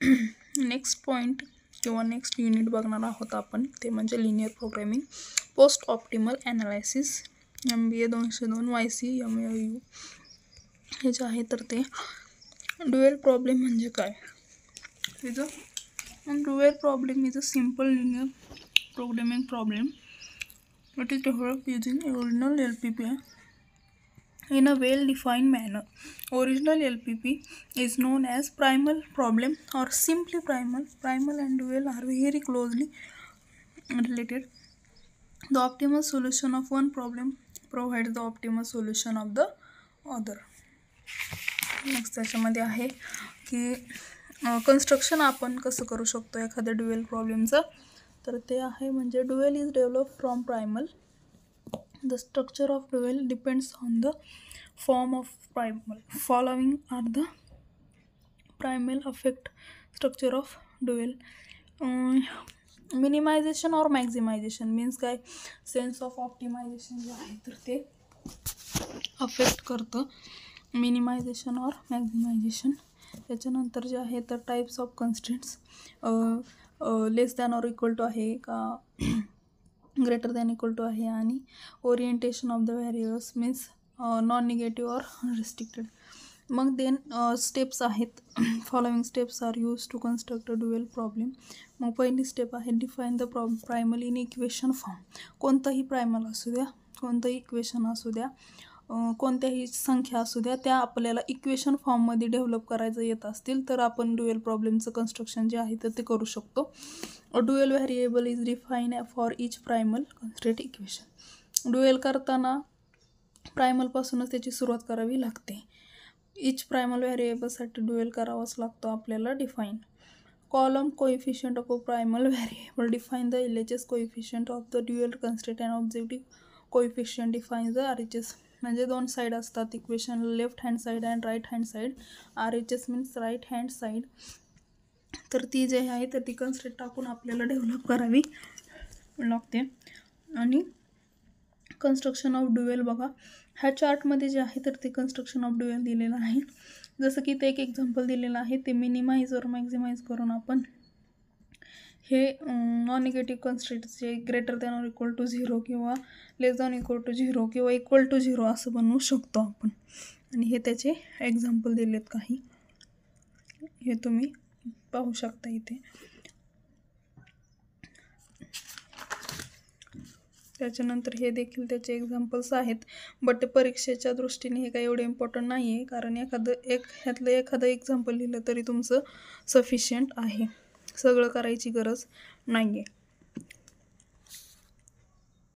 Next point किंवा next unit बघणार आहोत आपण, ते म्हणजे linear programming post optimal analysis MBA 202 YC MAU हे जे आहे तर ते ड्युएल प्रॉब्लेम म्हणजे काय. Dual problem is a simple linear programming problem. It is developed using original LPP in a well-defined manner. Original LPP is known as primal problem or simply primal. Primal and dual are very closely related. The optimal solution of one problem provides the optimal solution of the other. Next त्याच्यामध्ये आहे की construction आपण कसं करू शकतो एखाद्या dual प्रॉब्लेमचं, तर ते आहे म्हणजे dual is develop from primal. The structure of dual depends on the form of primal. Following are the primal affect structure of dual. Minimization or maximization means काय, सेन्स ऑफ ऑप्टिमायझेशन जे आहे तर ते affect करतं. Minimisation or मॅक्झिमायझेशन. त्याच्यानंतर जे आहे तर types of constraints, less than or equal to आहे का ग्रेटर दॅन इक्वल टू आहे, आणि orientation of the variables means non negative or unrestricted. मग देन स्टेप्स आहेत. Following steps are use to construct a dual problem. मग पहिली step आहे define the primal in equation form. कोणतंही primal असू द्या, कोणतंही इक्वेशन असू द्या, कोणत्याही संख्या असू द्या, त्या आपल्याला इक्वेशन फॉर्ममध्ये डेव्हलप करायचं येत असतील तर आपण ड्युएल प्रॉब्लेमचं कन्स्ट्रक्शन जे आहे तर ते करू शकतो. A dual variable is define for each primal constraint equation. Dual करताना प्रायमलपासूनच त्याची सुरुवात करावी लागते. इच प्रायमल व्हेरिएबलसाठी ड्युएल करावाच लागतो आपल्याला define. Column coefficient of a primal variable define the LHS coefficient of the dual constraint and objective coefficient define the RHS. म्हणजे दोन साईड असतात इक्वेशन, left hand side and right hand side. RHS means right hand side. तर ती जे आहे तर ती कन्स्ट्रेंट टाकून आपल्याला डेव्हलप करावी लागते. आणि कन्स्ट्रक्शन ऑफ ड्युएल बघा, ह्या चार्टमध्ये जे आहे तर ते कन्स्ट्रक्शन ऑफ ड्युएल दिलेलं आहे. जसं की ते एक एक्झाम्पल दिलेलं आहे, ते मिनिमाइज और मॅक्झिमाइज करून आपण हे non negative कन्स्ट्रेंट्सचे greater than or equal to 0 किंवा लेस दॅन इक्वल टू 0 किंवा इक्वल टू 0 असं बनवू शकतो आपण. आणि हे त्याचे एक्झाम्पल दिलेत काही, हे तुम्ही पाहू शकता इथे. त्याच्यानंतर हे देखील त्याचे एक्झाम्पल्स आहेत, बट परीक्षेच्या दृष्टीने हे काही एवढे इम्पॉर्टंट नाही आहे, कारण ह्यातलं एखादं एक्झाम्पल लिहिलं तरी तुमचं सफिशियंट आहे, सगळं करायची गरज नाही आहे.